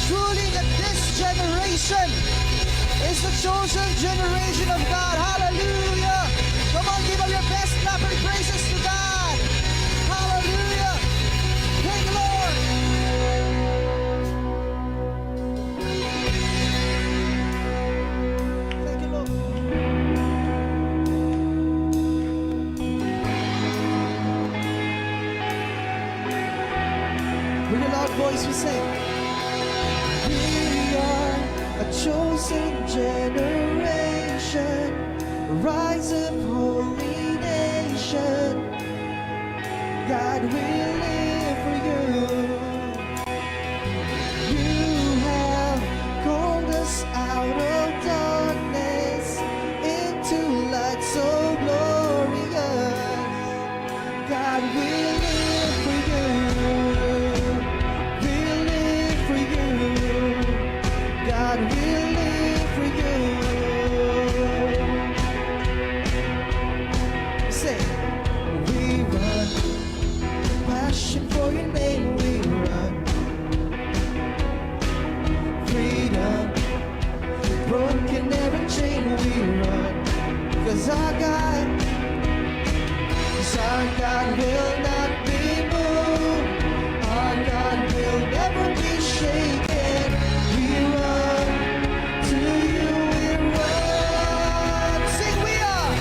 truly that this generation is the chosen generation of God. Hallelujah. Come on, give up your best clap and praises to God. Hallelujah. Thank you, Lord. Thank you, Lord. With a loud voice we sing. We are a chosen generation, rise up holy nation. God will live for you. You have called us out of darkness into light so glorious. God will live for you. Will live for you. God will live for you. Say, we run, passion for your name, we run. Freedom, broken every chain, we run. 'Cause our God will not be moved. Our God will never be shaken. We run to you, we run. Sing, we are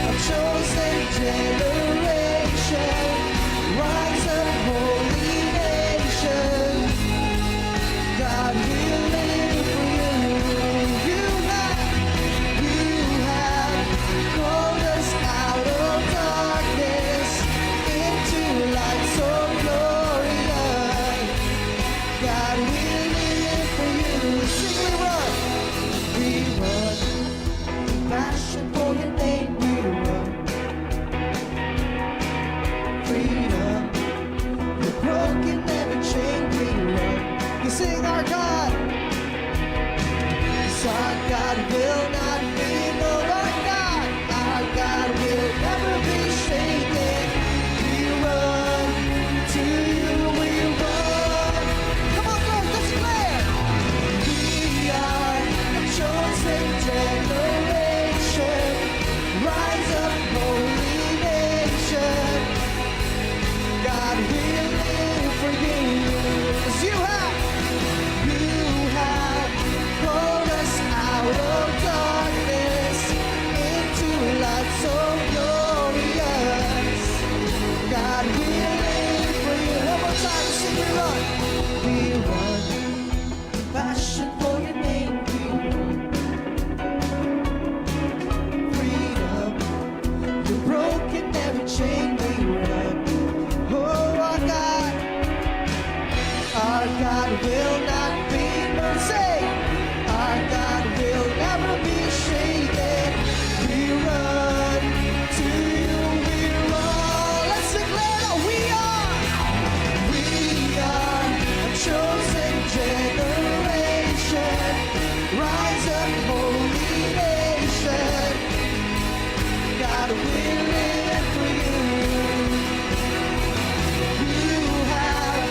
a chosen generation, rise up holy nation. God will live for you. You have called us out of darkness into light so glorious. God will live for you. Sing, we run, passion for your name, we run. Freedom, the broken every chain, we run. You sing, our God, 'cause our God will not be moved. Our God will never be shaken. We run to you, we run. Come on, Lord, let's declare. We are a chosen generation, rise up holy nation. God will live for you. 'Cause you have called us out of darkness into light so glorious. God will live for you. One more time, sing, we run. We run, passion for your name, we run. Freedom, you're broken every chain, we run. Oh, our God will not be moved. Say, our God will never be shaken. We run to you, we run. Let's declare that we are a chosen generation, rise up holy nation. God will live for you. You have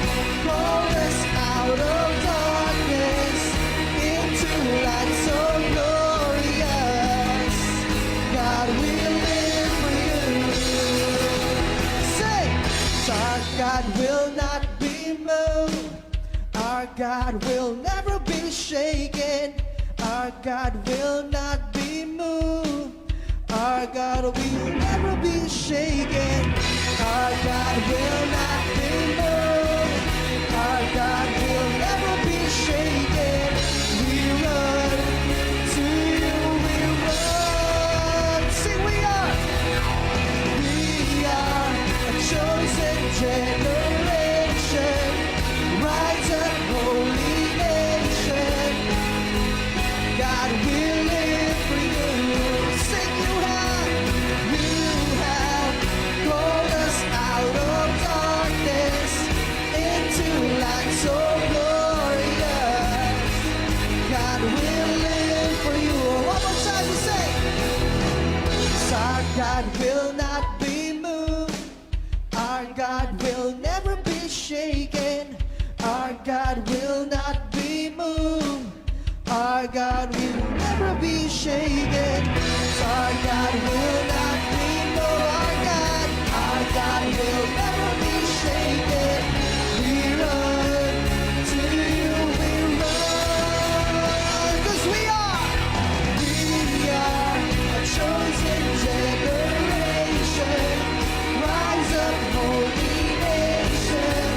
called us out of darkness into light so glorious. God will live for you. Say, our God will not be moved. Our God will never be shaken. Our God will not be moved. Our God will never be shaken. Our God will not be moved. Our God will never be shaken. We run to you, we run. Sing, we are a chosen generation, rise up holy nation. God will live for you. Sing, you have called us out of darkness into light so glorious. God will live for you. One more time we say, our God will not be moved. Our God will never be shaken. Our God will not be moved. Our God will never be shaken. Our God will not be moved. Our God will never be shaken. We run to you, we run, 'cause we are a chosen generation. Rise up, holy nation.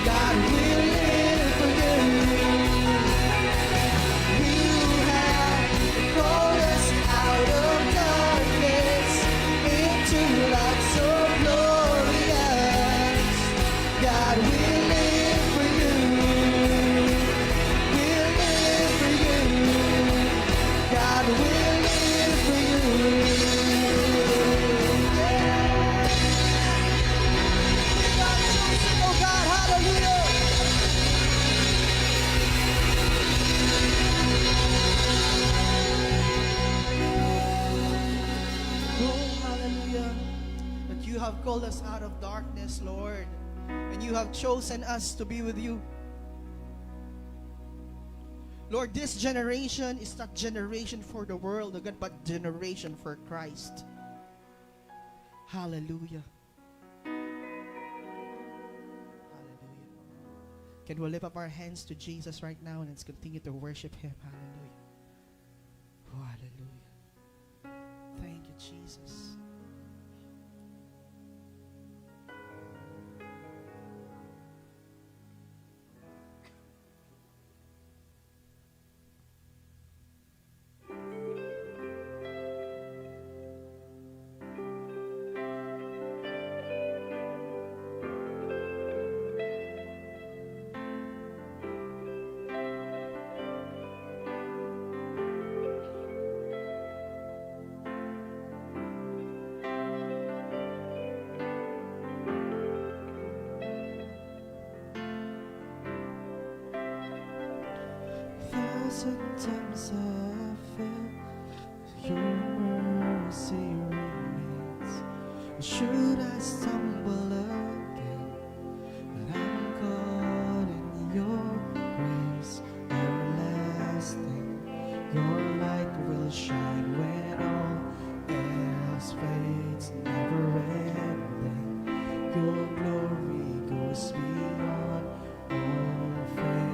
God will live for you. You have called us out of darkness into light so glorious. God will live for you. We'll live for you. God will live for you. Yeah. God chosen, oh God, hallelujah. Oh, hallelujah. That you have called us out of darkness, Lord, and you have chosen us to be with you. Lord, this generation is not generation for the world, oh God, but generation for Christ. Hallelujah. Hallelujah. Can we lift up our hands to Jesus right now and let's continue to worship Him? Hallelujah. Oh, hallelujah. Thank you, Jesus. Sometimes I feel your mercy remains. Should I stumble again, but I'm caught in your grace everlasting. Your light will shine when all else fades, never ending. Your glory goes beyond all fame.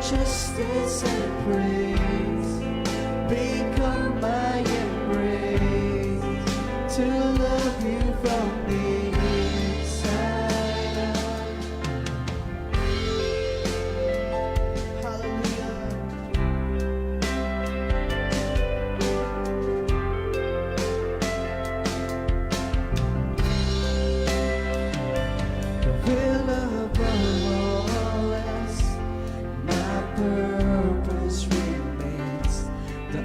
Justice and praise become my embrace, to love you from the inside out. Hallelujah. The will above all else, my purpose remains. The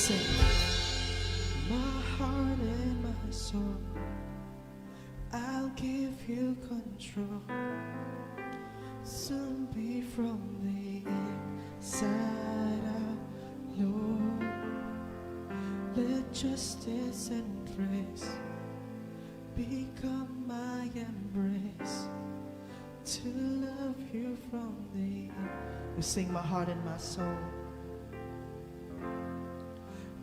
Sing. My heart and my soul, I'll give you control. Soon be from the inside out, Lord. Let justice and praise become my embrace, to love you from the end. We sing my heart and my soul.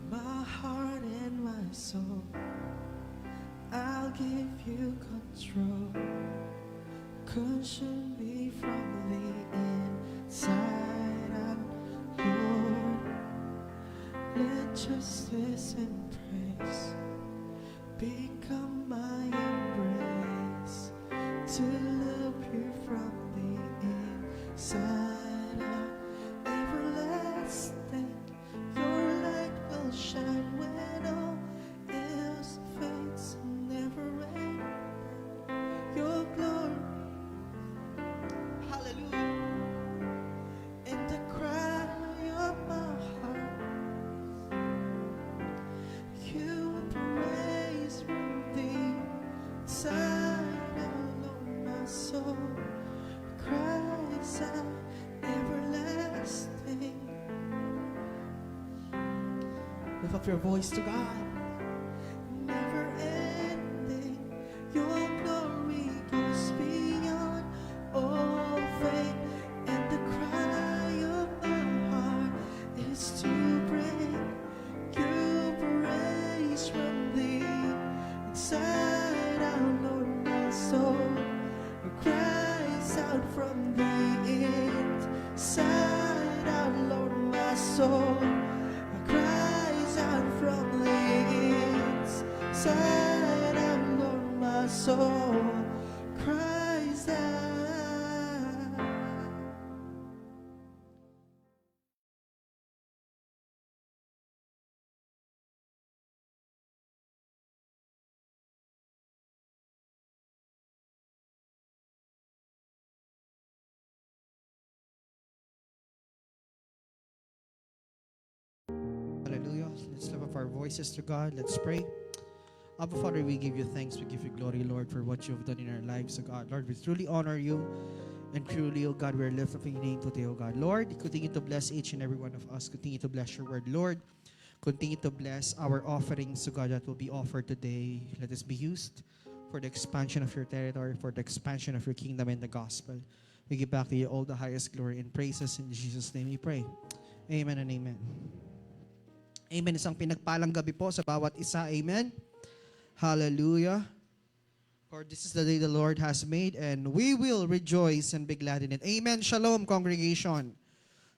My heart and my soul, I'll give you control. Consume me from the inside out, Lord. Let justice and praise become my embrace, to love you from the inside out. Everlasting, your light will shine when all else fades. Never end, your glory. Hallelujah. In the cry of my heart, you praise from the inside out, Lord. My soul cries out, everlasting. Lift up your voice to God. Never ending, your glory goes beyond all fate, and the cry of my heart is to bring you praise from the inside out, Lord. My soul cries out from the inside out, Lord. My soul cries out from the inside out, Lord. My soul cries out. Hallelujah. Let's lift up our voices to God. Let's pray. Abba Father, we give you thanks, we give you glory, Lord, for what you have done in our lives, O God. Lord, we truly honor you, and truly, O God, we're lifting up your name today, O God. Lord, continue to bless each and every one of us. Continue to bless your word, Lord. Continue to bless our offerings, O God, that will be offered today. Let us be used for the expansion of your territory, for the expansion of your kingdom and the gospel. We give back to you all the highest glory and praises. In Jesus' name we pray. Amen and amen. Amen. Isang pinagpalang gabi po sa bawat isa. Amen. Hallelujah. For this is the day the Lord has made, and we will rejoice and be glad in it. Amen. Shalom, congregation.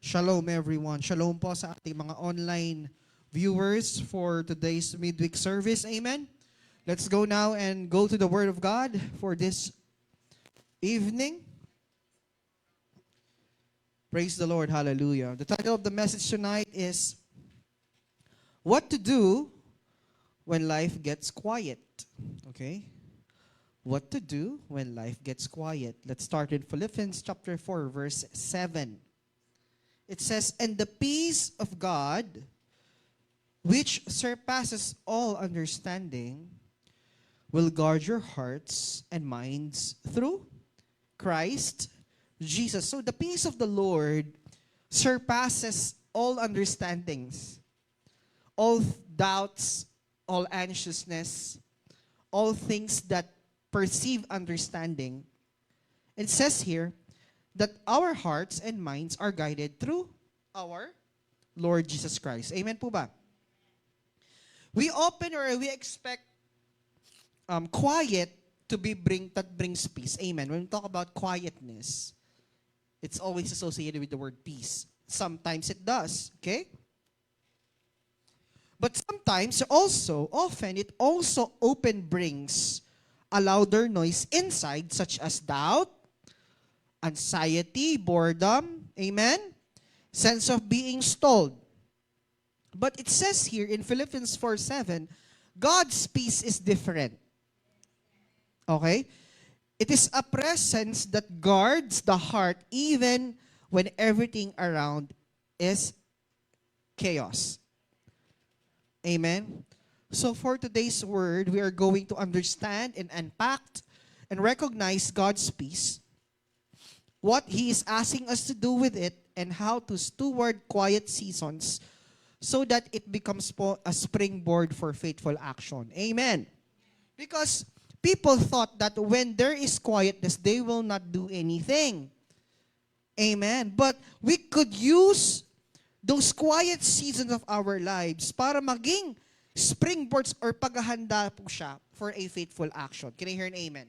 Shalom, everyone. Shalom po sa ating mga online viewers for today's midweek service. Amen. Let's go now and go to the Word of God for this evening. Praise the Lord. Hallelujah. The title of the message tonight is What to Do When Life Gets Quiet. Okay? What to do when life gets quiet. Let's start in Philippians chapter 4, verse 7. It says, "And the peace of God, which surpasses all understanding, will guard your hearts and minds through Christ Jesus." So the peace of the Lord surpasses all understandings, all doubts, all anxiousness, all things that perceive understanding. It says here that our hearts and minds are guided through our Lord Jesus Christ. Amen po ba? We open or we expect quiet to be that brings peace. Amen. When we talk about quietness, it's always associated with the word peace. Sometimes it does, okay? But sometimes often it also brings a louder noise inside, such as doubt, anxiety, boredom, amen? Sense of being stalled. But it says here in Philippians 4:7, God's peace is different. Okay? It is a presence that guards the heart even when everything around is chaos. Amen. So for today's word, we are going to understand and unpack and recognize God's peace, what He is asking us to do with it, and how to steward quiet seasons so that it becomes a springboard for faithful action. Amen. Because people thought that when there is quietness, they will not do anything. Amen. But we could use those quiet seasons of our lives para maging springboards or paghahanda po siya for a faithful action. Can I hear an amen?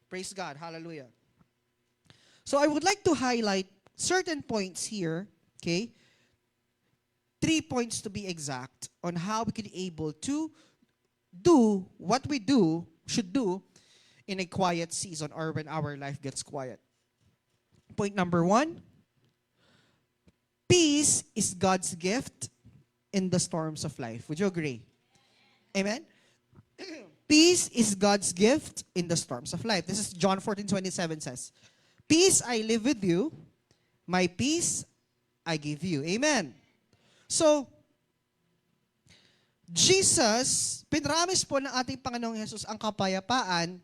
Praise God. Hallelujah. So I would like to highlight certain points here, okay? 3 points to be exact on how we can be able to do what we should do in a quiet season or when our life gets quiet. Point number 1, peace is God's gift in the storms of life. Would you agree? Amen? Peace is God's gift in the storms of life. This is John 14:27 says, peace I live with you, my peace I give you. Amen. So, Jesus, pinramis po ng ating Panginoong Jesus ang kapayapaan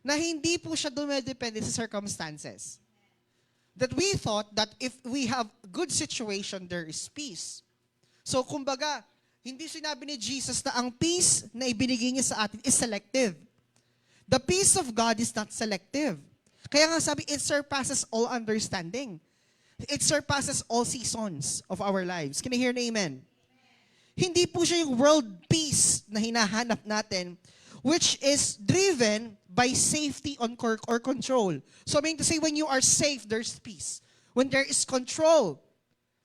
na hindi po siya dumedepende sa circumstances. That we thought that if we have good situation, there is peace. So, kumbaga, hindi sinabi ni Jesus na ang peace na ibinigay niya sa atin is selective. The peace of God is not selective. Kaya nga sabi, it surpasses all understanding. It surpasses all seasons of our lives. Can I hear an amen? Hindi po siya yung world peace na hinahanap natin, which is driven by safety or control. So I mean to say, when you are safe, there's peace. When there is control,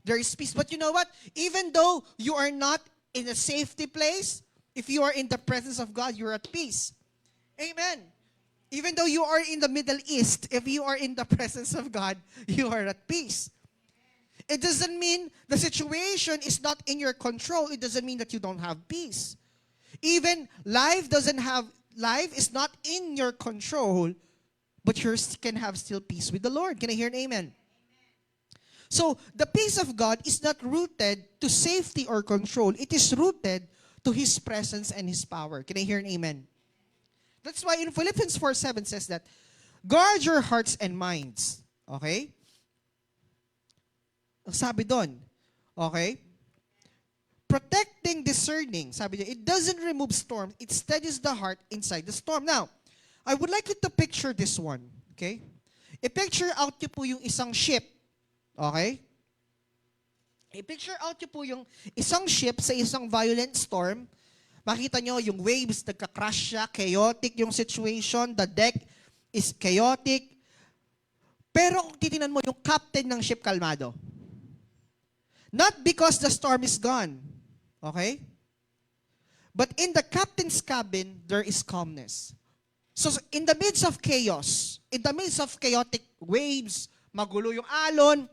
there is peace. But you know what? Even though you are not in a safety place, if you are in the presence of God, you're at peace. Amen. Even though you are in the Middle East, if you are in the presence of God, you are at peace. It doesn't mean the situation is not in your control. It doesn't mean that you don't have peace. Even life is not in your control, but you can have still peace with the Lord. Can I hear an amen? So, the peace of God is not rooted to safety or control. It is rooted to His presence and His power. Can I hear an amen? That's why in Philippians 4:7 says that, guard your hearts and minds. Okay? Sabi doon, okay? Protecting, discerning. Sabi niya, it doesn't remove storms. It steadies the heart inside the storm. Now, I would like you to picture this one. Okay? I-picture out niyo po yung isang ship. Okay? I-picture out niyo po yung isang ship sa isang violent storm. Makita nyo, yung waves, nagka-crash siya, chaotic yung situation, the deck is chaotic. Pero kung titinan mo, yung captain ng ship, kalmado. Not because the storm is gone. Okay? But in the captain's cabin, there is calmness. So in the midst of chaos, in the midst of chaotic waves, magulo yung alon,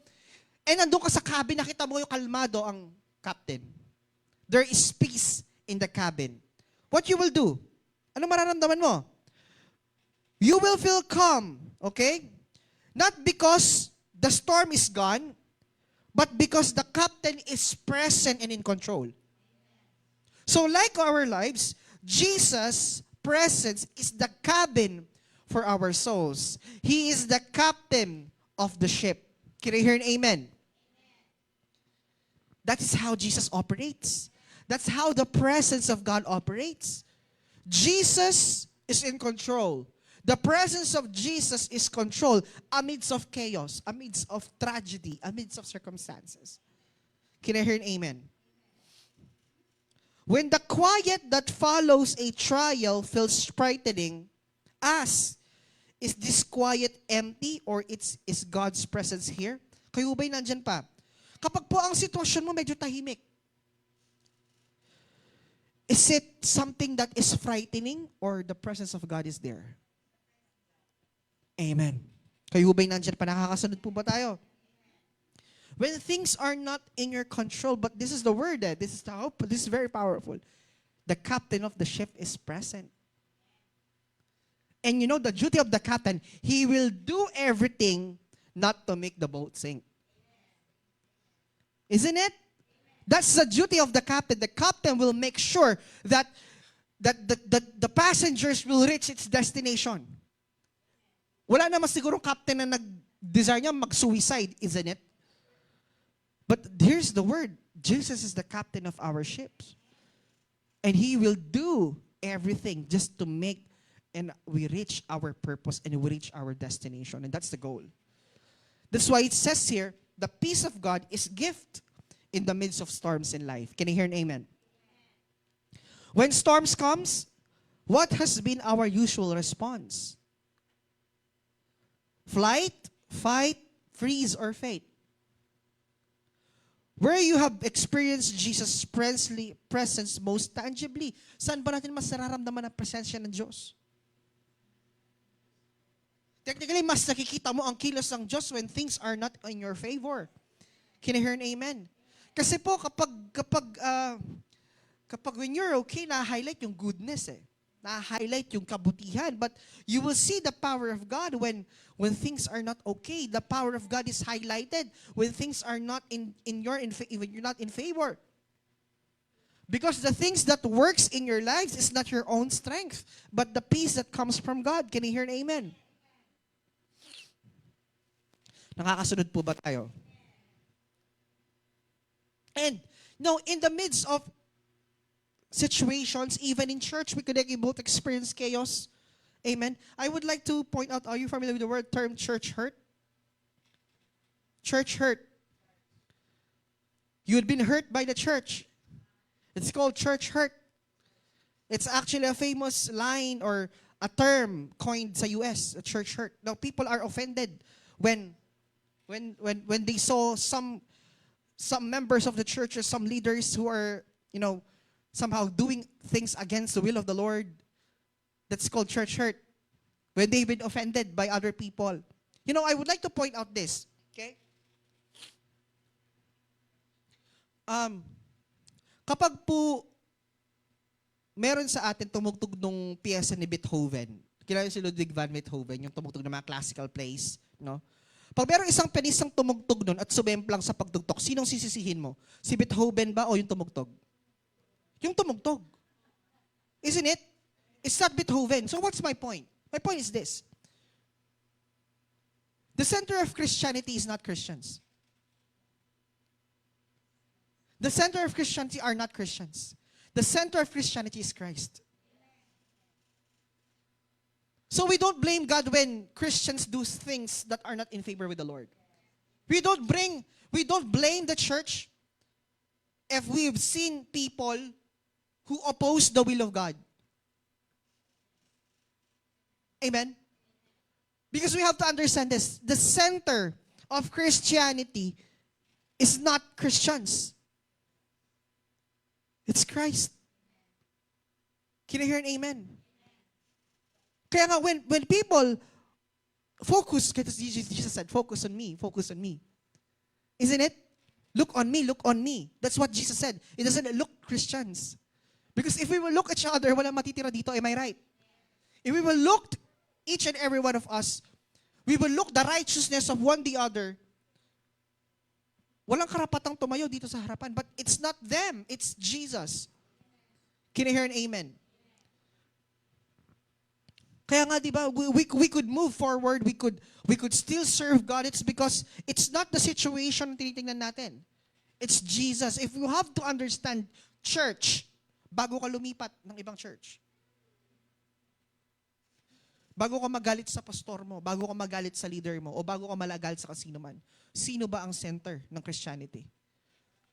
and nandun ka sa cabin, nakita mo yung kalmado ang captain. There is peace in the cabin. What you will do? Ano mararamdaman mo? You will feel calm, okay? Not because the storm is gone, but because the captain is present and in control. So like our lives, Jesus' presence is the cabin for our souls. He is the captain of the ship. Can I hear an amen? That is how Jesus operates. That's how the presence of God operates. Jesus is in control. The presence of Jesus is control amidst of chaos, amidst of tragedy, amidst of circumstances. Can I hear an amen? When the quiet that follows a trial feels frightening, ask, is this quiet empty or is God's presence here? Kayo ba'y nandyan pa? Kapag po ang sitwasyon mo medyo tahimik, is it something that is frightening or the presence of God is there? Amen. Kayo ba'y nandyan pa? Nakakasunod po ba tayo? When things are not in your control, but this is the word, this is the hope, this is very powerful. The captain of the ship is present. And you know the duty of the captain, he will do everything not to make the boat sink. Isn't it? That's the duty of the captain. The captain will make sure that the passengers will reach its destination. Wala naman sigurong captain na nag-desire niya mag-suicide, isn't it? But here's the word. Jesus is the captain of our ships. And He will do everything just to make and we reach our purpose and we reach our destination. And that's the goal. That's why it says here, the peace of God is gift in the midst of storms in life. Can you hear an amen? When storms comes, what has been our usual response? Flight, fight, freeze, or fate? Where you have experienced Jesus' presence most tangibly, saan ba natin mas nararamdaman ang presensya ng Diyos? Technically, mas nakikita mo ang kilos ng Diyos when things are not in your favor. Can you hear an amen? Kasi po, kapag when you're okay, na-highlight yung goodness eh. Na-highlight yung kabutihan. But you will see the power of God when things are not okay. The power of God is highlighted when things are not when you're not in favor. Because the things that works in your lives is not your own strength, but the peace that comes from God. Can you hear an amen? Nakakasunod po ba tayo? And no, in the midst of situations, even in church, we could both experience chaos. Amen. I would like to point out, are you familiar with the term church hurt? Church hurt. You had been hurt by the church. It's called church hurt. It's actually a famous line or a term coined sa US, a church hurt. Now, people are offended when they saw some members of the church or some leaders who are, somehow doing things against the will of the Lord. That's called church hurt. When they've been offended by other people. I would like to point out this. Okay? Kapag po meron sa atin tumugtog nung piyesa ni Beethoven. Kilala si Ludwig van Beethoven, yung tumugtog ng mga classical plays, no? Pag meron isang pianistang tumugtog nun at sumemplang sa pagtugtog, sinong sisisihin mo? Si Beethoven ba o yung tumugtog? Yung tumugtog. Isn't it? It's not Beethoven. So what's my point? My point is this. The center of Christianity is not Christians. The center of Christianity are not Christians. The center of Christianity is Christ. So we don't blame God when Christians do things that are not in favor with the Lord. We don't blame the church if we've seen people who oppose the will of God. Amen? Because we have to understand this. The center of Christianity is not Christians. It's Christ. Can you hear an amen? Kaya nga, when people focus, because Jesus said, focus on me, focus on me. Isn't it? Look on me, look on me. That's what Jesus said. It doesn't look Christians. Because if we will look at each other, wala matitira dito, am I right? If we will look, each and every one of us, we will look the righteousness of one the other, walang karapatang tumayo dito sa harapan. But it's not them, it's Jesus. Can you hear an amen? Kaya nga, di ba, we could move forward, we could still serve God. It's because it's not the situation na tinitingnan natin. It's Jesus. If you have to understand church, bago ka lumipat ng ibang church, bago ka magalit sa pastor mo, bago ka magalit sa leader mo, o bago ka malagalit sa kasino man, sino ba ang center ng Christianity?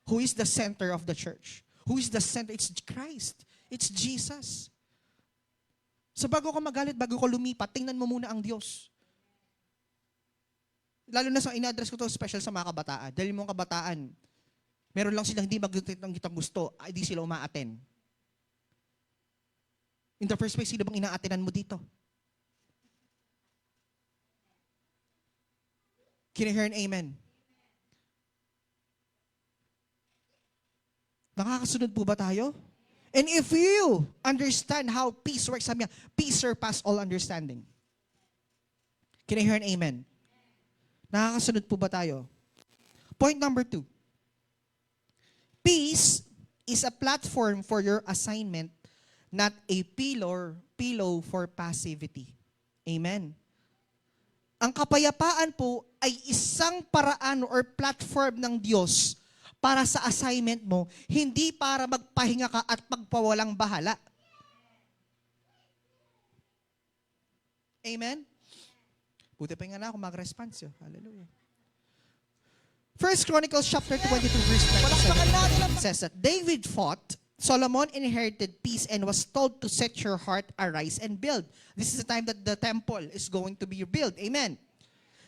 Who is the center of the church? Who is the center? It's Christ. It's Jesus. So bago ka magalit, bago ka lumipat, tingnan mo muna ang Diyos. Lalo na sa ina-address ko to special sa mga kabataan. Dahil mga kabataan, meron lang silang hindi magkitang gusto, ay di sila umaaten. In the first place, sino bang inaatenan mo dito? Can you hear an amen? Nakakasunod po ba tayo? And if you understand how peace works, sabi niya, peace surpass all understanding. Can I hear an amen? Nakakasunod po ba tayo? Point number 2. Peace is a platform for your assignment, not a pillow for passivity. Amen. Ang kapayapaan po ay isang paraan or platform ng Diyos para sa assignment mo, hindi para magpahinga ka at magpawalang bahala. Amen? Buti pa nga na ako mag-response yun. Hallelujah. 1 Chronicles chapter 22 verse 97 says that David fought, Solomon inherited peace and was told to set your heart, arise and build. This is the time that the temple is going to be built. Amen.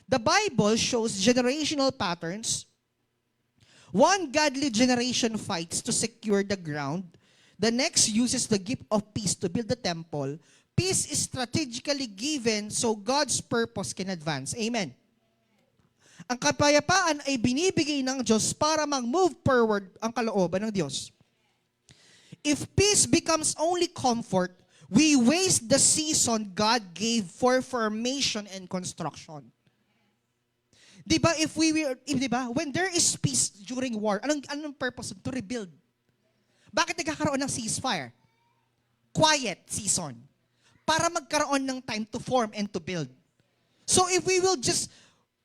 The Bible shows generational patterns. One godly generation fights to secure the ground. The next uses the gift of peace to build the temple. Peace is strategically given so God's purpose can advance. Amen. Ang kapayapaan ay binibigay ng Diyos para mag-move forward ang kalooban ng Diyos. If peace becomes only comfort, we waste the season God gave for formation and construction. Diba, when there is peace during war, anong purpose? To rebuild. Bakit nagkakaroon ng ceasefire? Quiet season. Para magkaroon ng time to form and to build. So if we will just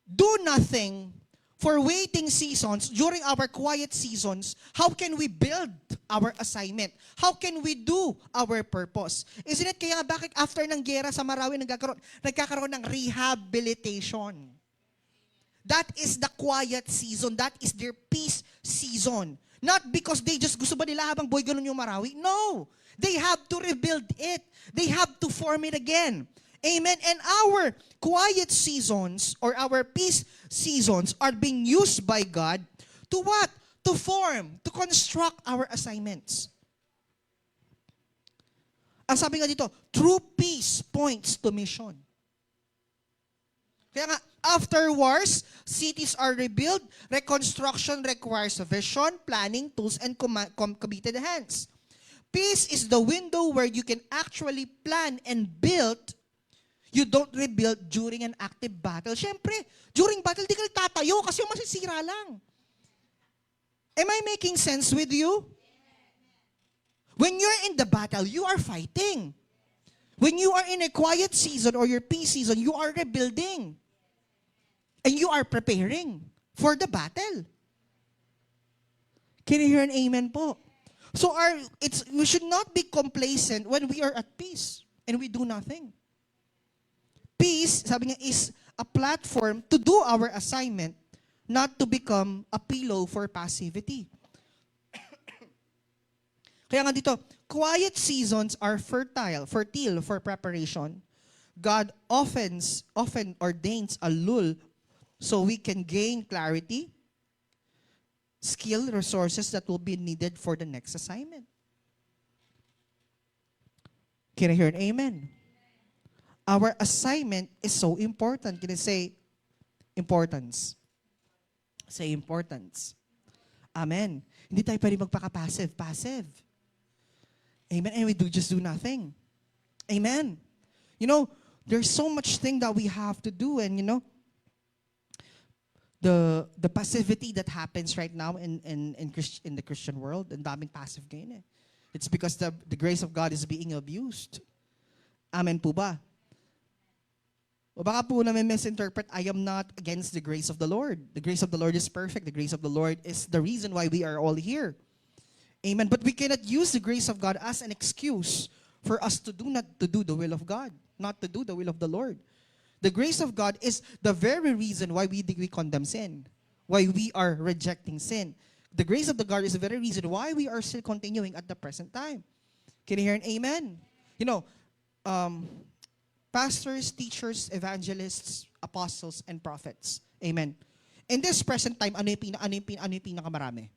do nothing for waiting seasons, during our quiet seasons, how can we build our assignment? How can we do our purpose? Isn't it kaya bakit after ng gera sa Marawi nagkakaroon ng rehabilitation? That is the quiet season. That is their peace season. Not because they just gusto ba nila habang boy ganun yung Marawi? No. They have to rebuild it. They have to form it again. Amen. And our quiet seasons or our peace seasons are being used by God to what? To form, to construct our assignments. Ang sabi nga dito, true peace points to mission. Kaya nga, after wars, cities are rebuilt. Reconstruction requires vision, planning, tools, and committed hands. Peace is the window where you can actually plan and build. You don't rebuild during an active battle. Siyempre, during battle, di ka tatayo kasi masisira lang. Am I making sense with you? When you're in the battle, you are fighting. When you are in a quiet season or your peace season, you are rebuilding. And you are preparing for the battle. Can you hear an amen po? So we should not be complacent when we are at peace and we do nothing. Peace, sabi nga, is a platform to do our assignment, not to become a pillow for passivity. Kaya nga dito, quiet seasons are fertile for preparation. God often ordains a lull so we can gain clarity, skill, resources that will be needed for the next assignment. Can I hear an amen? Our assignment is so important. Can I say importance? Say importance. Amen. Hindi tayo pwede magpaka-passive. Passive. Amen. And we just do nothing. Amen. You know, there's so much thing that we have to do, and you know, the passivity that happens right now in the Christian world, and daming passive ngayon eh. It's because the grace of God is being abused. Amen po ba? O baka po na may misinterpret, I am not against the grace of the Lord. The grace of the Lord is perfect. The grace of the Lord is the reason why we are all here. Amen. But we cannot use the grace of God as an excuse for us to not to do the will of God, not to do the will of the Lord. The grace of God is the very reason why we condemn sin, why we are rejecting sin. The grace of the God is the very reason why we are still continuing at the present time. Can you hear an amen? You know, pastors, teachers, evangelists, apostles, and prophets. Amen. In this present time, ano yung pinakamarami?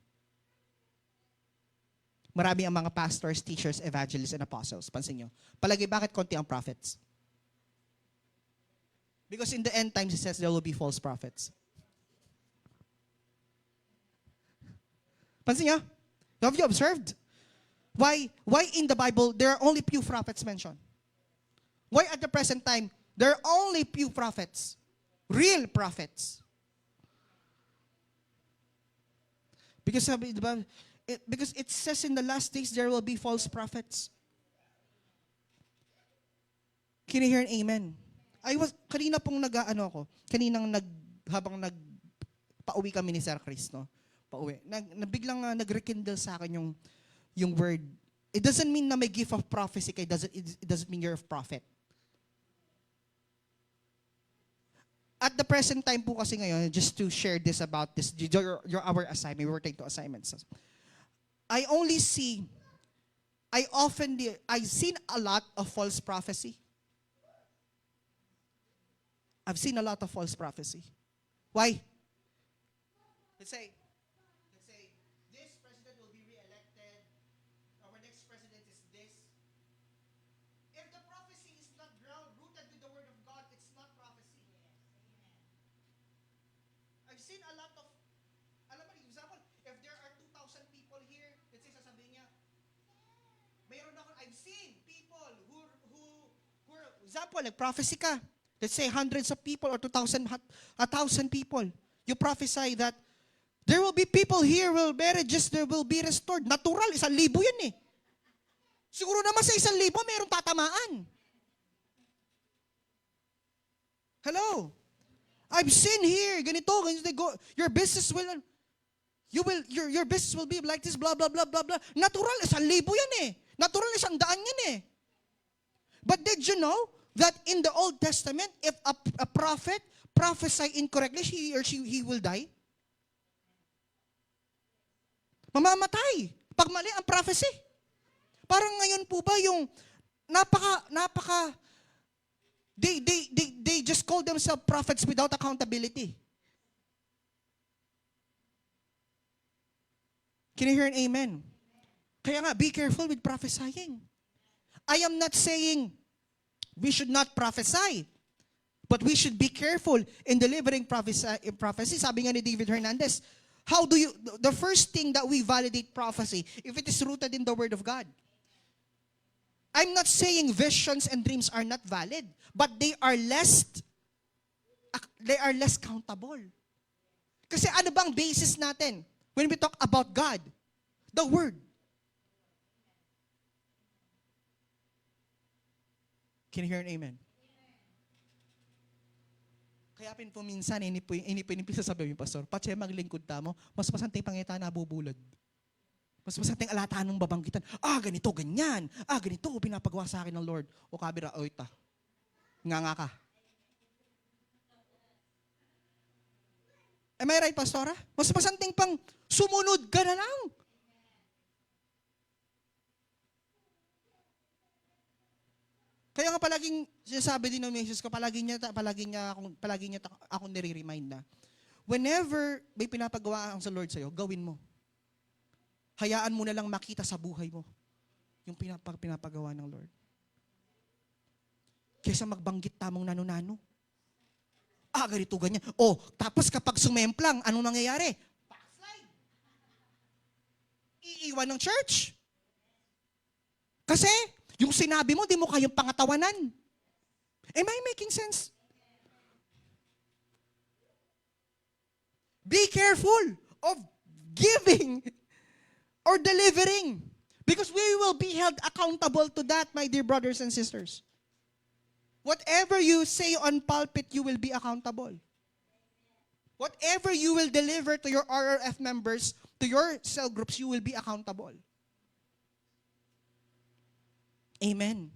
Marami ang mga pastors, teachers, evangelists, and apostles. Pansin nyo. Palagi, bakit konti ang prophets? Because in the end times, it says there will be false prophets. Pansin nyo? Have you observed? Why in the Bible, there are only few prophets mentioned? Why at the present time, there are only few prophets? Real prophets. Because sabi, diba, Because it says in the last days there will be false prophets. Can you hear an amen? Kanina pong habang pauwi kami ni Sir Chris, no? Pauwi. Biglang nag-rekindle sa akin yung word. It doesn't mean na may gift of prophecy kay it doesn't mean you're a prophet. At the present time po kasi ngayon, just to share this about this, our assignment, we were taking 2 assignments. I've seen a lot of false prophecy. I've seen a lot of false prophecy. Why? Let's say, this president will be re-elected. Our next president is this. If the prophecy is not rooted with the word of God, it's not prophecy. I've seen a lot of, alam mo, example, if there are 2,000 people here, let's say sasabihin niya, I've seen people who example, nag-prophecy ka. Let's say hundreds of people or 1,000 people. You prophesy that there will be people here, marriages, there will be restored. Natural, 1,000 yun eh. Siguro naman sa 1,000, mayroong tatamaan. Hello? I've seen here, ganito, your business your business will be like this, blah, blah, blah, blah, blah. Natural, 1,000 yan eh. Natural, 100 yan eh. But did you know that in the Old Testament, if a prophet prophesy incorrectly, he will die? Mamamatay. Pag mali ang prophecy. Parang ngayon po ba yung they just call themselves prophets without accountability. Can you hear an amen? Kaya nga, be careful with prophesying. I am not saying we should not prophesy, but we should be careful in delivering prophecy. Sabi nga ni David Hernandez, the first thing that we validate prophecy, if it is rooted in the Word of God. I'm not saying visions and dreams are not valid, but they are less countable. Kasi ano bang basis natin when we talk about God? The Word. Can you hear an amen? Kaya po minsan, ini po sasabihin yung pastor, Pache, maglingkod mo, mas masantay pangita na bubulad. Mas masantay alataan ng babanggitan. Ganito, ganyan. Ganito, pinapagawa sa akin ng Lord. O kabira, ita. Nga ka. Am I right, pastora? Mas masanting pang sumunod ka na lang. Kaya nga palaging sinasabi din ng message ko, palagi niya akong nire-remind na, whenever may pinapagawa ang sa Lord sa'yo, gawin mo. Hayaan mo na lang makita sa buhay mo yung pinapagawa ng Lord. Kaysa magbanggit tamong nano-nano. Ganito, ganyan. Tapos kapag sumemplang, anong nangyayari? Backslide. Iiwan ng church. Kasi, yung sinabi mo, di mo kayong pangatawanan. Am I making sense? Be careful of giving or delivering. Because we will be held accountable to that, my dear brothers and sisters. Whatever you say on pulpit, you will be accountable. Whatever you will deliver to your RRF members, to your cell groups, you will be accountable. Amen.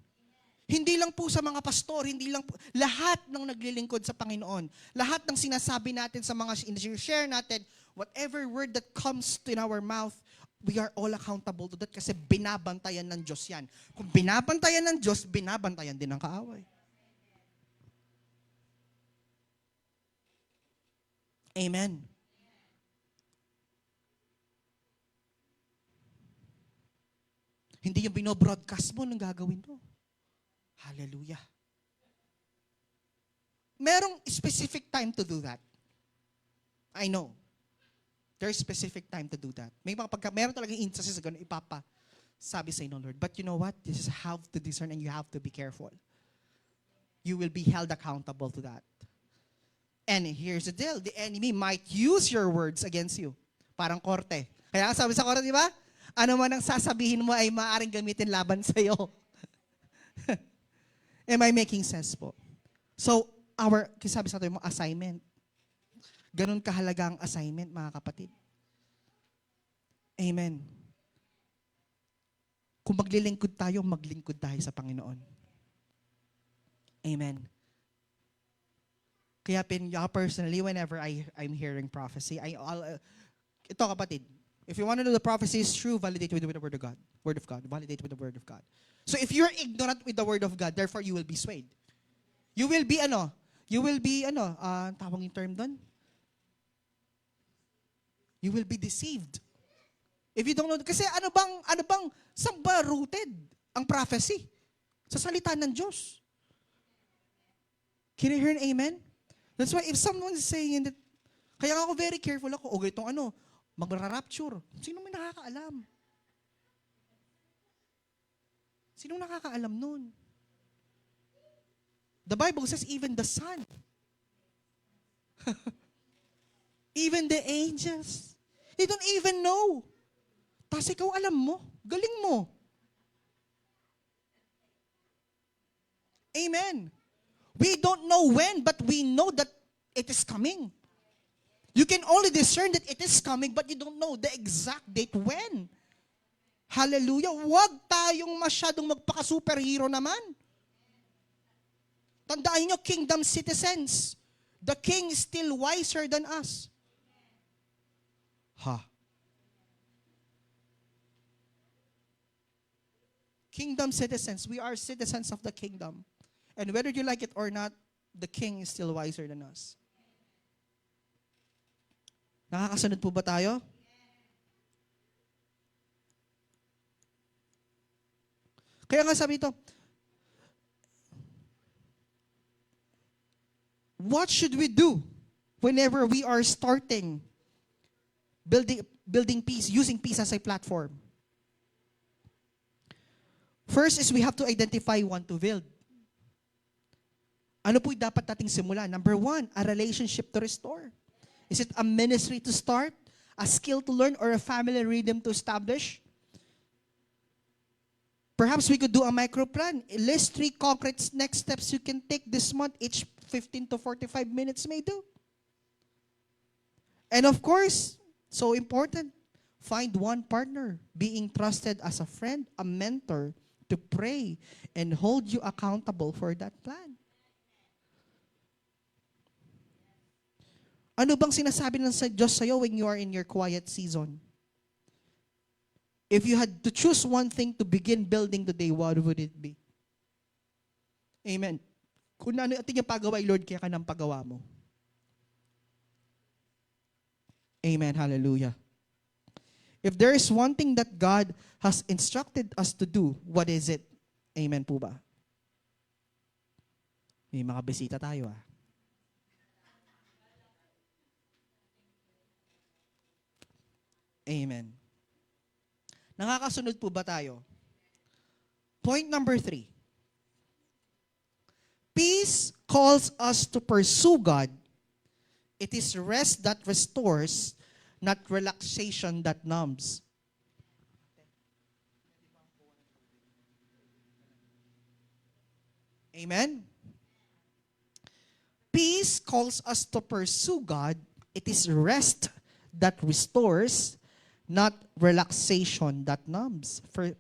Hindi lang po sa mga pastor, hindi lang po, lahat ng naglilingkod sa Panginoon, lahat ng sinasabi natin sa mga share natin, whatever word that comes in our mouth, we are all accountable to that kasi binabantayan ng Diyos yan. Kung binabantayan ng Diyos, binabantayan din ng kaaway. Amen. Hindi yung binobroadcast mo nang gagawin mo. Hallelujah. Merong specific time to do that. I know. There's specific time to do that. Meron talagang instances na gano'n sabi sa inyo, Lord. But you know what? This is how to discern and you have to be careful. You will be held accountable to that. And here's the deal. The enemy might use your words against you. Parang korte. Kaya sabi sa Quran, di ba? Ano man ang sasabihin mo ay maaaring gamitin laban sa'yo. Am I making sense po? So, sabi sa atin mo, assignment. Ganun kahalaga ang assignment, mga kapatid. Amen. Kung maglilingkod tayo, maglingkod tayo sa Panginoon. Amen. Kaya personally, whenever I'm hearing prophecy, ito kapatid, if you want to know the prophecy is true, validate with the Word of God. Word of God. Validate with the Word of God. So if you're ignorant with the Word of God, therefore you will be swayed. You will be tawag yung term doon? You will be deceived. If you don't know, kasi ano bang, saan ba rooted ang prophecy? Sa salita ng Diyos. Can you hear an amen? That's why if someone is saying that, kaya ako very careful ako, itong magra-rapture. Sino may nakakaalam? Sino nakakaalam nun? The Bible says even the Son. Even the angels. They don't even know. Tapos ikaw alam mo. Galing mo. Amen. We don't know when, but we know that it is coming. You can only discern that it is coming, but you don't know the exact date when. Hallelujah. Huwag tayong masyadong magpaka-superhero naman. Tandaan nyo, kingdom citizens. The king is still wiser than us. Kingdom citizens. We are citizens of the kingdom. And whether you like it or not, the king is still wiser than us. Nakakasunod po ba tayo? Kaya nga sabi ito, what should we do whenever we are starting building peace, using peace as a platform? First is we have to identify one to build. Ano po'y dapat nating simulan? Number 1, a relationship to restore. Is it a ministry to start? A skill to learn? Or a family rhythm to establish? Perhaps we could do a micro plan. List 3 concrete next steps you can take this month. Each 15 to 45 minutes may do. And of course, so important, find one partner, being trusted as a friend, a mentor, to pray and hold you accountable for that plan. Ano bang sinasabi ng Diyos sa'yo when you are in your quiet season? If you had to choose one thing to begin building today, what would it be? Amen. Kung ano ating yung pagawa, Lord, kaya ka ng pagawa mo. Amen. Hallelujah. If there is one thing that God has instructed us to do, what is it? Amen po ba? May mga bisita tayo Amen. Nakakasunod po ba tayo? Point number 3. Peace calls us to pursue God. It is rest that restores, not relaxation that numbs. Amen? Peace calls us to pursue God. It is rest that restores, not relaxation that numbs. 1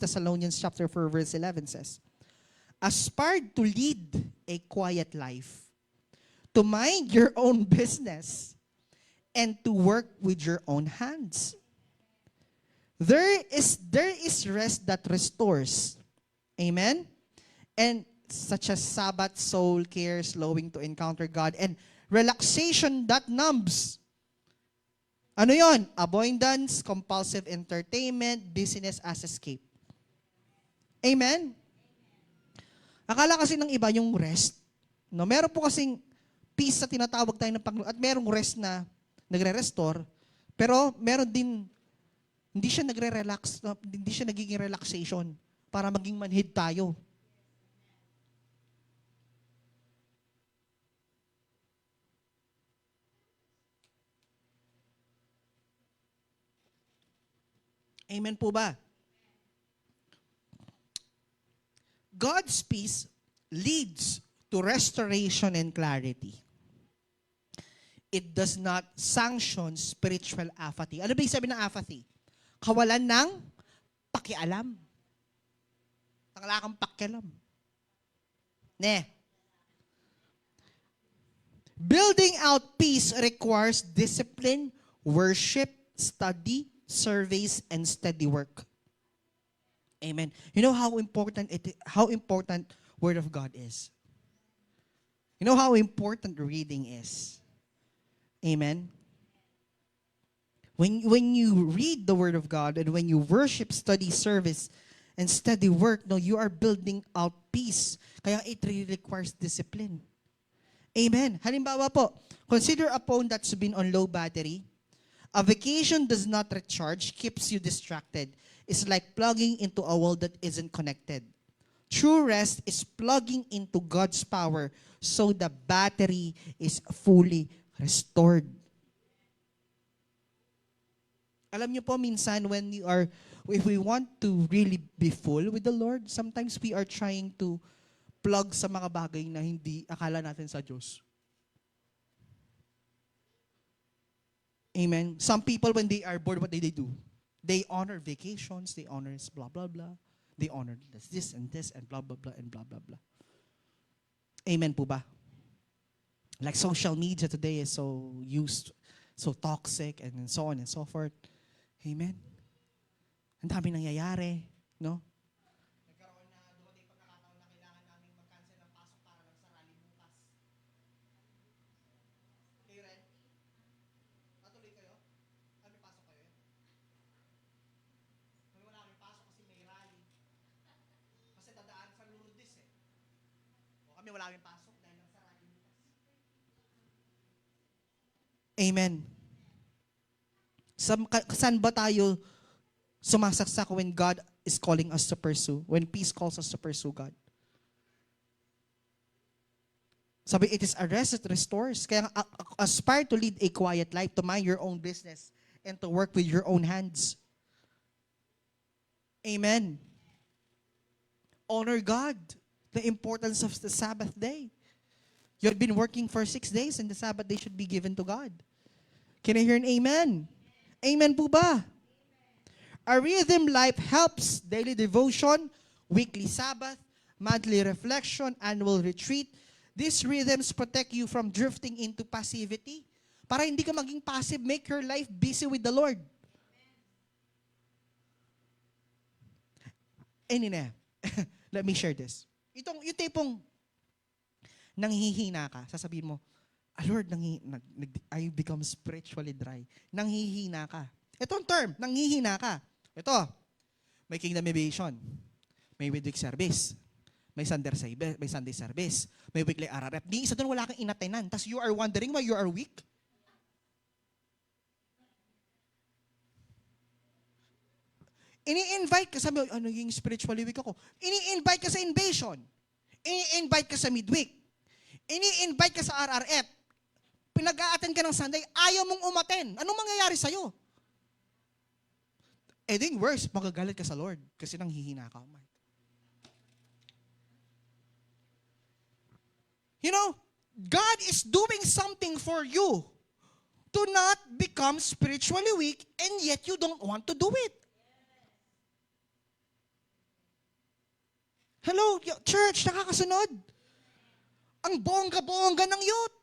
Thessalonians chapter 4 verse 11 says, aspire to lead a quiet life, to mind your own business, and to work with your own hands. There is rest that restores. Amen? And such as Sabbath, soul care, slowing to encounter God, and relaxation that numbs. Ano yon? Avoidance, compulsive entertainment, busyness as escape. Amen? Akala kasi ng iba yung rest. No? Meron po kasing peace na tinatawag tayo ng Panginoon at merong rest na nagre-restore. Pero meron din, hindi siya nagre-relax, hindi siya nagiging relaxation para maging manhid tayo. Amen po ba? God's peace leads to restoration and clarity. It does not sanction spiritual apathy. Ano ba yung sabi ng apathy? Kawalan ng pakialam. Wala kang pakialam. Building out peace requires discipline, worship, study, surveys, and steady work. Amen. You know how important Word of God is. You know how important reading is. Amen. When you read the Word of God and when you worship, study, service, and steady work, no, you are building out peace. Kaya it really requires discipline. Amen. Halimbawa po, consider a phone that's been on low battery. A vacation does not recharge, keeps you distracted. It's like plugging into a wall that isn't connected. True rest is plugging into God's power so the battery is fully restored. Alam niyo po, minsan if we want to really be full with the Lord, sometimes we are trying to plug sa mga bagay na hindi akala natin sa Diyos. Amen. Some people, when they are bored, what do? They honor vacations, they honor blah, blah, blah. They honor this and blah, blah, blah, and blah, blah, blah. Amen po ba? Like social media today is so used, so toxic, and so on and so forth. Amen. Ang dami nangyayari, no? Nagkaroon na dumating pagkakataon na kailangan namin mag-cancel ng pasok para lang sa rally bukas. Kayo rin? Matuloy kayo? May pasok kayo? Wala kami pasok kasi may rally. Kasi dadaan sa Lourdes eh. O kami wala kami pasok dahil lang sa rally bukas. Amen. Saan ba tayo sumasaksak when God is calling us to pursue? When peace calls us to pursue God? Sabi, it is a rest that restores. Kaya aspire to lead a quiet life, to mind your own business, and to work with your own hands. Amen. Honor God. The importance of the Sabbath day. You have been working for 6 days and the Sabbath day should be given to God. Can I hear an amen? Amen po ba? A rhythm life helps daily devotion, weekly Sabbath, monthly reflection, annual retreat. These rhythms protect you from drifting into passivity. Para hindi ka maging passive, make your life busy with the Lord. Anyway, let me share this. Yung tipong nanghihina ka, sasabihin mo, Lord, I become spiritually dry. Nanghihina ka. Itong term, nanghihina ka. Ito, may kingdom elevation, may midweek service, may Sunday service, may weekly RRF. Di isa doon wala kang inatenan. Tapos you are wondering why you are weak? Ini-invite ka, sabi, yung spiritually weak ako. Ini-invite ka sa invasion. Ini-invite ka sa midweek. Ini-invite ka sa RRF. Pinag-a-attend ka ng Sunday, ayaw mong umaten. Anong mangyayari sa'yo? Ding worse, magagalit ka sa Lord kasi nanghihina ka. You know, God is doing something for you to not become spiritually weak and yet you don't want to do it. Hello, church, nakakasunod. Ang bongga-bongga ng youth.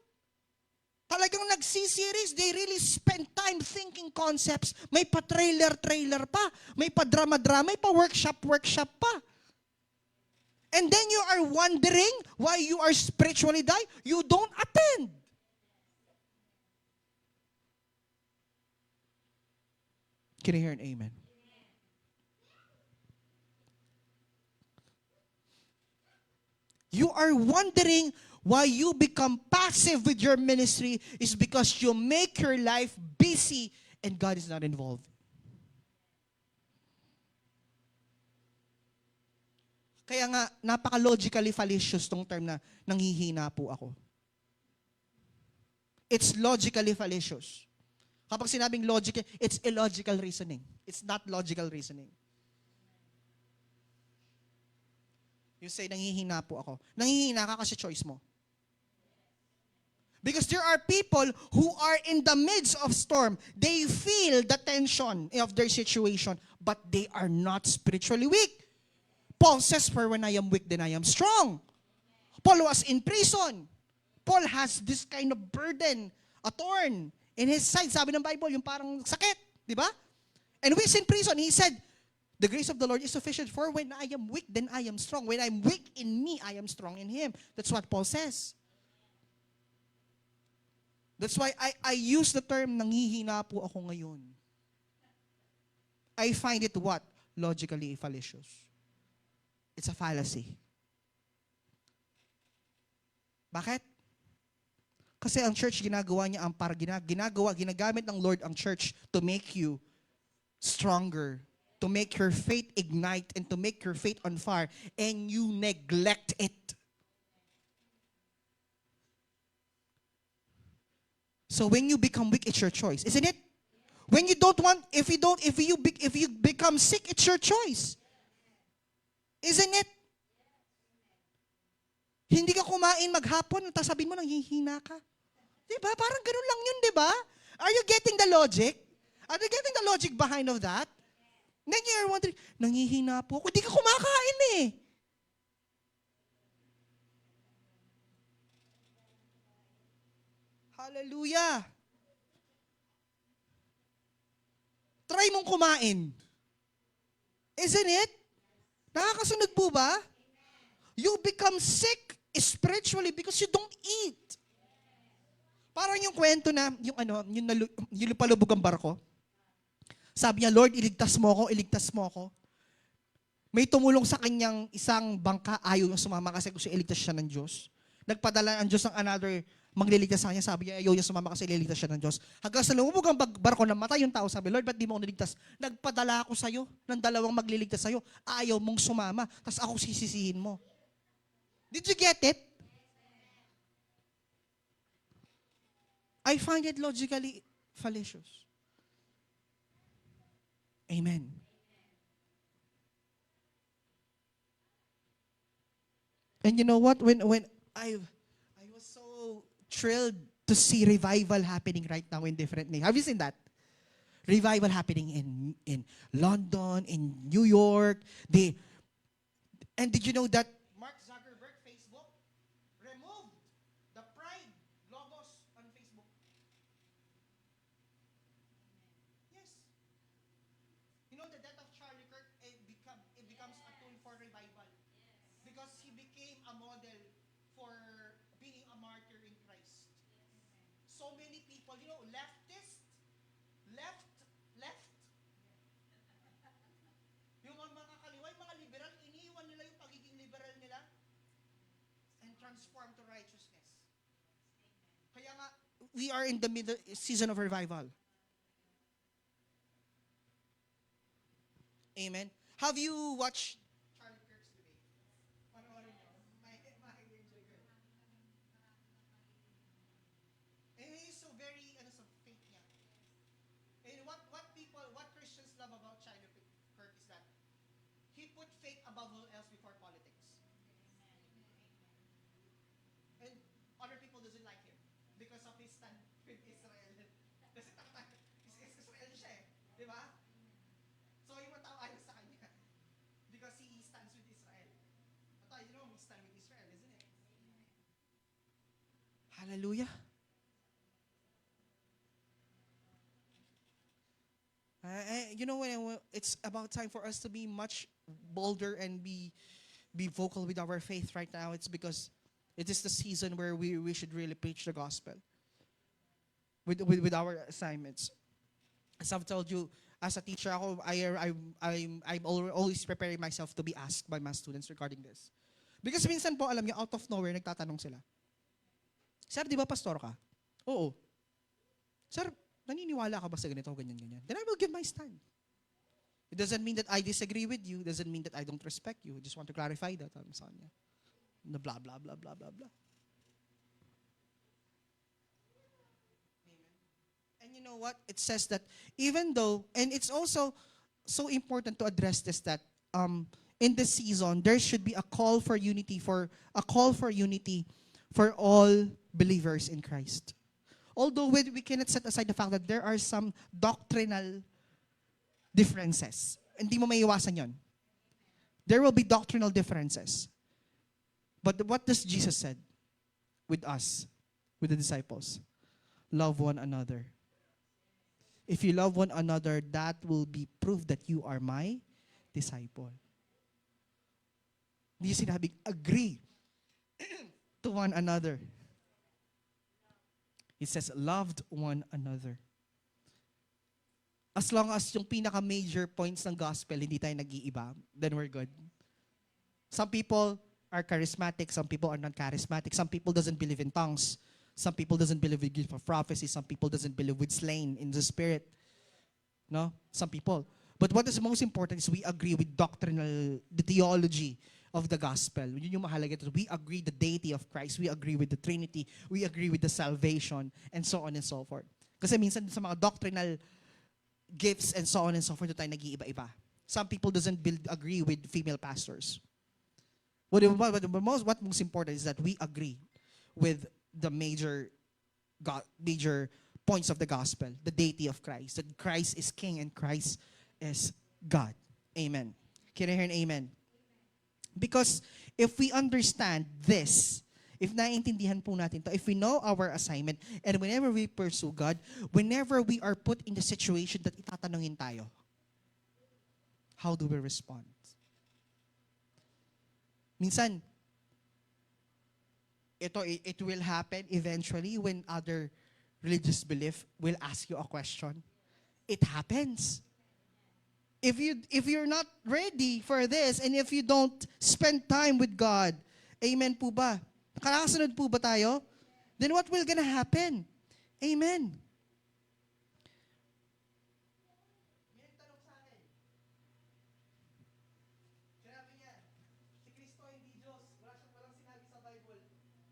Talagang nagsiseries, they really spend time thinking concepts. May pa-trailer pa. May pa-drama-drama, may pa-workshop pa. And then you are wondering why you are spiritually die. You don't attend. Can I hear an amen? You are wondering why you become passive with your ministry is because you make your life busy and God is not involved. Kaya nga, napaka-logically fallacious tong term na nanghihina po ako. It's logically fallacious. Kapag sinabing logic, it's illogical reasoning. It's not logical reasoning. You say, nanghihina po ako. Nanghihina ka kasi choice mo. Because there are people who are in the midst of storm. They feel the tension of their situation, but they are not spiritually weak. Paul says, for when I am weak, then I am strong. Paul was in prison. Paul has this kind of burden, a thorn in his side. Sabi ng Bible, yung parang sakit. Di ba? And when he's in prison, he said, the grace of the Lord is sufficient, for when I am weak, then I am strong. When I'm weak in me, I am strong in Him. That's what Paul says. That's why I use the term, nanghihina po ako ngayon. I find it what? Logically fallacious. It's a fallacy. Bakit? Kasi ang church, ginagawa niya ang ginagamit ng Lord ang church to make you stronger, to make your faith ignite, and to make your faith on fire, and you neglect it. So when you become weak, it's your choice, isn't it? When you don't want, if you become sick, it's your choice, isn't it? Hindi ka kumain maghapon, tapos sabihin mo nanghihina ka. Diba? Parang ganun lang yun, diba? Are you getting the logic? Are you getting the logic behind of that? Then you're wondering, nanghihina po ako. Hindi ka kumakain eh. Hallelujah. Try mong kumain. Isn't it? Nakakasunod po ba? You become sick spiritually because you don't eat. Parang yung kwento na, yung lupalubog ang barko. Sabi niya, Lord, iligtas mo ako. May tumulong sa kanyang isang bangka, ayaw yung sumama kasi gusto iligtas siya ng Diyos. Nagpadala ang Diyos ng another magliligtas sa kanya, sabi niya, ayaw niya sumama kasi ililigtas siya ng Diyos. Hanggang sa lumubog ang barko, namatay yung tao, sabi, Lord, ba't di mo ako niligtas? Nagpadala ako sa'yo ng 2 magliligtas sa'yo, ayaw mong sumama, tas ako sisisihin mo. Did you get it? I find it logically fallacious. Amen. And you know what? When I was so thrilled to see revival happening right now in different nations. Have you seen that? Revival happening in London, in New York. And did you know that Mark Zuckerberg, Facebook, removed the Pride logos on Facebook? Yes. You know the death of Charlie Kirk, it becomes a tool for revival. Because he became a model for being a martyr in Christ. So many people, left, yung mga kaliwa, yung mga liberal, iniwan nila yung pagiging liberal nila and transform to righteousness. Kaya nga, we are in the middle season of revival. Amen. Have you watched Charlie Kirk's debate? Panoorin nyo. Enjoy ko. He's so very, sa faith niya. And what Christians love about Charlie Kirk is that he put faith above all else before politics. And other people doesn't like him because of his stand with Israel. Kasi Israel siya eh. Di ba? So yung mga tao ayaw sa kanya. Because he stands with Israel. At we stand with Israel, isn't it? Hallelujah. It's about time for us to be much bolder and be vocal with our faith right now. It's because it is the season where we should really preach the gospel with our assignments. As I've told you, as a teacher, I'm always preparing myself to be asked by my students regarding this. Because minsan po, alam niyo, out of nowhere, nagtatanong sila. Sir, di ba pastor ka? Oo. Sir, naniniwala ka ba sa ganito, ganyan? Then I will give my stand. It doesn't mean that I disagree with you. It doesn't mean that I don't respect you. I just want to clarify that. Sa kanya. Blah, blah, blah, blah, blah, blah. Amen. And you know what? It says that even though, and it's also so important to address this, that in this season there should be a call for unity, for all believers in Christ. Although we cannot set aside the fact that there are some doctrinal differences. Hindi mo maiiwasan yon. There will be doctrinal differences. But what does Jesus said with us, with the disciples? Love one another. If you love one another, that will be proof that you are my disciple. Hindi sinabing agree to one another. It says, loved one another. As long as yung pinaka-major points ng gospel, hindi tayo nag-iiba, then we're good. Some people are charismatic, some people are not charismatic, some people doesn't believe in tongues, some people doesn't believe with gift of prophecy, some people doesn't believe with slain in the spirit. No? Some people. But what is most important is we agree with the theology of the gospel. Yun yung mahalaga. We agree the deity of Christ. We agree with the Trinity. We agree with the salvation, and so on and so forth. Kasi minsan sa mga doctrinal gifts and so on and so forth, tayo nag-iiba-iba. Some people doesn't agree with female pastors. What most important is that we agree with the major points of the gospel, the deity of Christ, that Christ is King and Christ is God. Amen. Can I hear an amen? Because if we understand this, if naiintindihan po natin to, if we know our assignment, and whenever we pursue God, whenever we are put in the situation that itatanungin tayo, how do we respond? Minsan, it will happen eventually when other religious belief will ask you a question. It happens. If you're not ready for this, and if you don't spend time with God, amen po ba? Nakakasunod po ba tayo? Then what will gonna happen? Amen. May tanong sa akin. Sinabi niya, si Kristo hindi Diyos. Walang sinabi sa Bible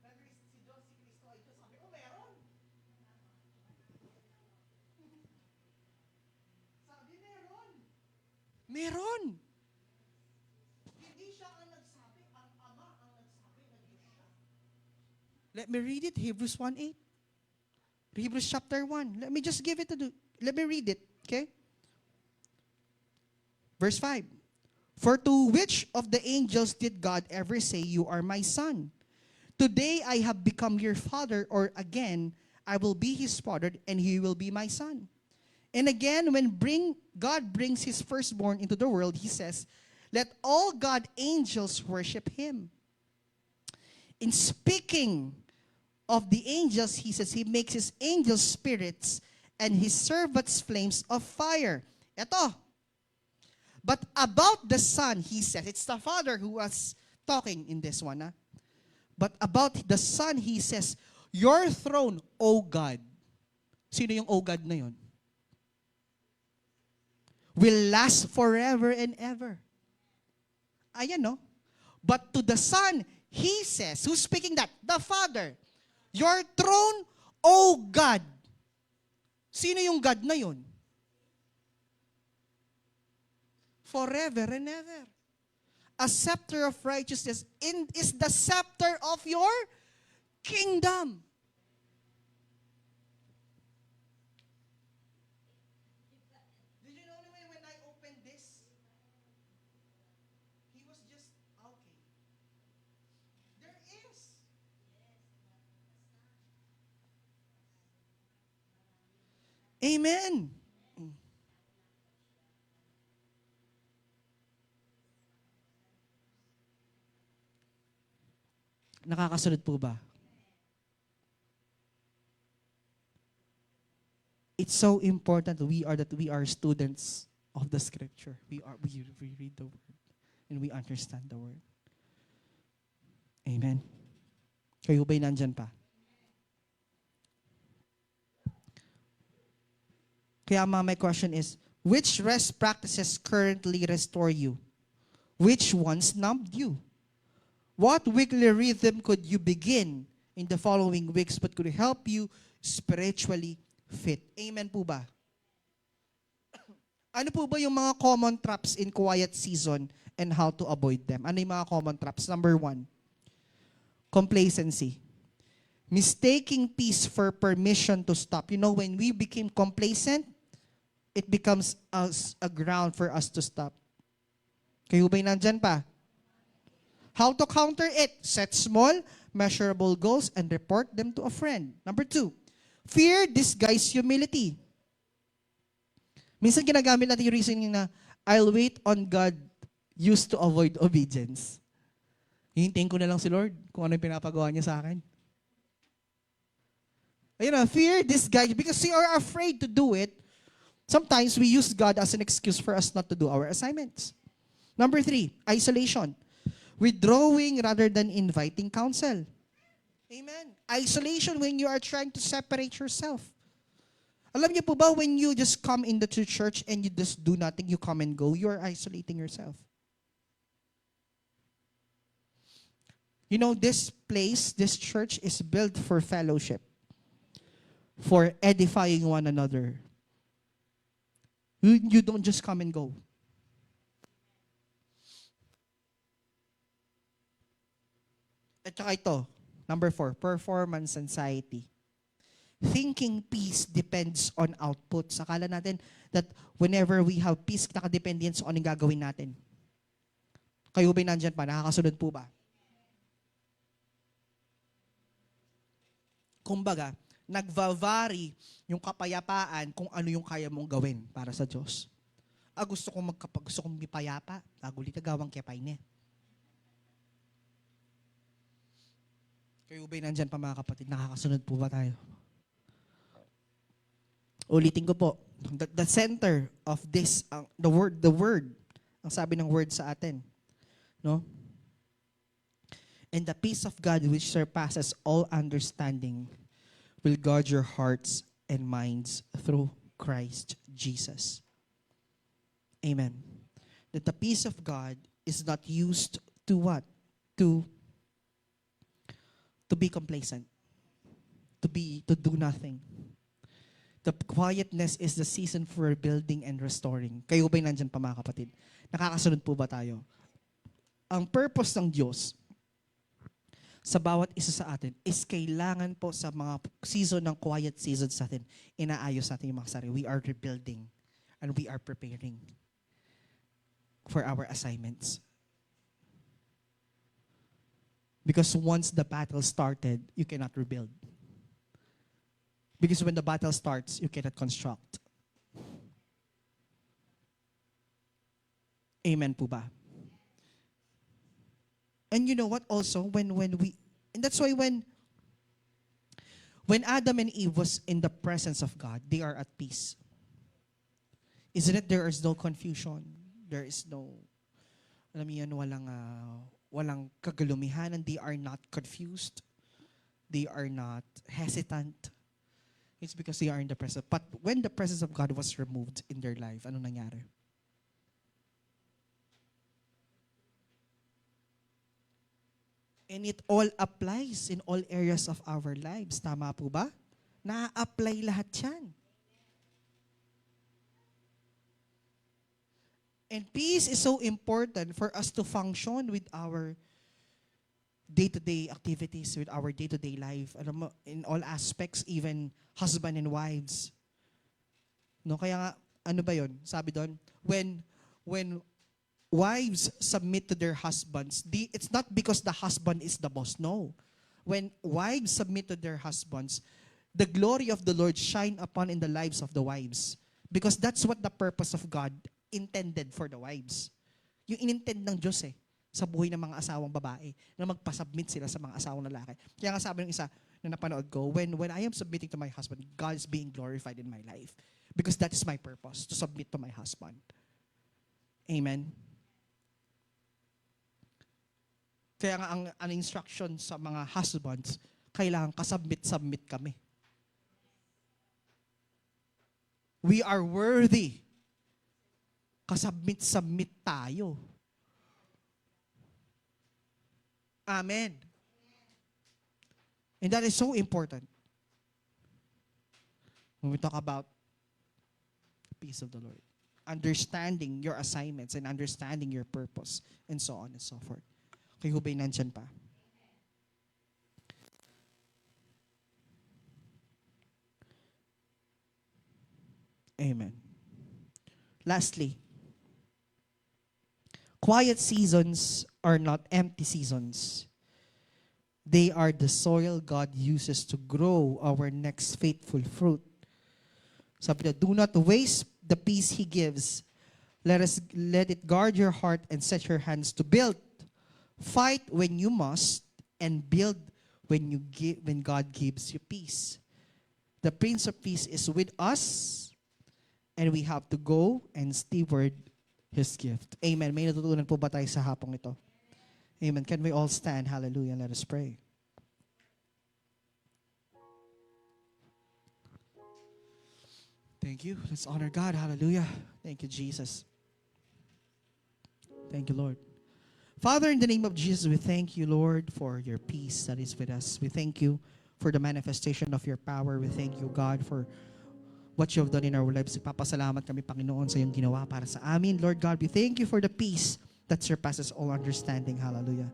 na si Diyos, si Kristo ay Diyos. Sabi ko, meron. Sabi, meron. Meron. Hindi siya ang nagsabi, ang Ama ang nagsabi na Diyos siya. Let me read it, Hebrews 1:8. Hebrews chapter 1. Let me just give it let me read it, okay? Verse 5. For to which of the angels did God ever say, you are my son? Today I have become your father, or again, I will be his father, and he will be my son. And again, when God brings his firstborn into the world, he says, let all God angels worship him. In speaking of the angels, he says, he makes his angels spirits and his servants flames of fire. Ito. But about the Son, he says, it's the Father who was talking in this one. Huh? But about the Son, he says, your throne, O God. Sino yung O God na yun? Will last forever and ever. Ayan, no? But to the Son, he says, who's speaking that? The Father. Your throne, O God. Sino yung God na yun? Forever and ever. A scepter of righteousness is the scepter of your kingdom. Did you know when I opened this, he was just, okay. There is. Amen. Nakakasunod po ba? It's so important that we are students of the scripture. We read the word and we understand the word. Amen. Kayo ba'y nandyan pa? Kaya my question is, which rest practices currently restore you? Which ones numbed you? What weekly rhythm could you begin in the following weeks but could help you spiritually fit. Amen po ba? Ano po ba yung mga common traps in quiet season and how to avoid them? Ano yung mga common traps? Number 1, complacency. Mistaking peace for permission to stop. You know, when we became complacent, it becomes a ground for us to stop. Kayo ba'y nandyan pa? How to counter it? Set small, measurable goals and report them to a friend. Number 2, fear disguised humility. Minsan ginagamit natin yung reasoning na, I'll wait on God used to avoid obedience. Hihintayin ko na lang si Lord kung ano yung pinapagawa niya sa akin. Ayun na, fear disguised, because we are afraid to do it. Sometimes we use God as an excuse for us not to do our assignments. Number 3, isolation. Withdrawing rather than inviting counsel. Amen. Isolation when you are trying to separate yourself. Alam niyo po ba, when you just come in the church and you just do nothing, you come and go, you are isolating yourself. You know, this place, this church is built for fellowship, for edifying one another. You don't just come and go. At saka ito, number 4, performance anxiety. Thinking peace depends on output. Akala natin that whenever we have peace, nakadepende yan sa anong gagawin natin. Kayo ba'y nandyan pa? Nakakasunod po ba? Kumbaga, nagva-vary yung kapayapaan kung ano yung kaya mong gawin para sa Diyos. Gusto kong mipayapa, gulit agawang kepay niya. Kayo ba'y nandyan pa mga kapatid? Nakakasunod po ba tayo? Ulitin ko po. The center of this, the word, ang sabi ng word sa atin. No? And the peace of God which surpasses all understanding will guard your hearts and minds through Christ Jesus. Amen. That the peace of God is not used to what? To be complacent. To do nothing. The quietness is the season for rebuilding and restoring. Kayo ba'y nandyan pa mga kapatid? Nakakasunod po ba tayo? Ang purpose ng Diyos sa bawat isa sa atin is kailangan po sa mga season ng quiet season sa atin, inaayos natin yung mga sarili. We are rebuilding and we are preparing for our assignments. Because once the battle started, you cannot rebuild. Because when the battle starts, you cannot construct. Amen po ba? And you know what also, and that's why when Adam and Eve was in the presence of God, they are at peace. Isn't it, there is no confusion. There is no, alam mo yan, walang kagalumihan, and they are not confused. They are not hesitant. It's because they are in the presence. But when the presence of God was removed in their life, ano nangyari? And it all applies in all areas of our lives. Tama po ba? Na-apply lahat yan. And peace is so important for us to function with our day-to-day activities, with our day-to-day life. Alam mo, in all aspects, even husband and wives. No, kaya nga, ano ba yun? Sabi doon, when wives submit to their husbands, it's not because the husband is the boss, no. When wives submit to their husbands, the glory of the Lord shine upon in the lives of the wives. Because that's what the purpose of God intended for the wives. Yung inintend ng Diyos sa buhay ng mga asawang babae na magpasubmit sila sa mga asawang lalaki. Kaya nga sabi ng isa na napanood ko, when I am submitting to my husband, God is being glorified in my life. Because that is my purpose, to submit to my husband. Amen? Kaya nga ang instruction sa mga husbands, kailangan kasubmit kami. We are worthy. Kasubmit tayo. Amen. And that is so important. when we talk about the peace of the Lord. Understanding your assignments and understanding your purpose and so on and so forth. Kay Hubay nandyan pa. Amen. Lastly, quiet seasons are not empty seasons. They are the soil God uses to grow our next faithful fruit. Sabi niya, do not waste the peace He gives. Let it guard your heart and set your hands to build. Fight when you must and build when God gives you peace. The Prince of Peace is with us, and we have to go and steward His gift. Amen. May natutunan po ba tayo sa hapong ito? Amen. Can we all stand? Hallelujah. Let us pray. Thank you. Let's honor God. Hallelujah. Thank you, Jesus. Thank you, Lord. Father, in the name of Jesus, we thank you, Lord, for your peace that is with us. We thank you for the manifestation of your power. We thank you, God, for what you have done in our lives. Ipapasalamat kami, Panginoon, sa iyong ginawa para sa amin. Lord God, we thank you for the peace that surpasses all understanding. Hallelujah.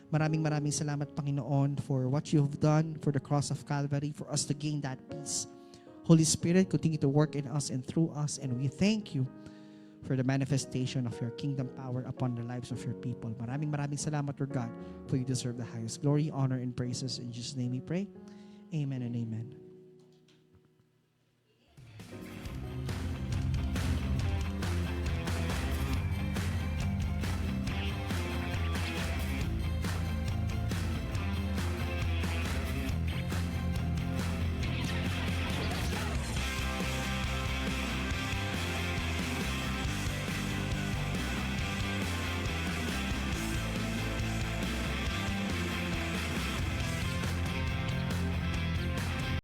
Maraming salamat, Panginoon, for what you have done for the cross of Calvary, for us to gain that peace. Holy Spirit, continue to work in us and through us, and we thank you for the manifestation of your kingdom power upon the lives of your people. Maraming salamat, Lord God, for you deserve the highest glory, honor, and praises. In Jesus' name we pray. Amen and amen.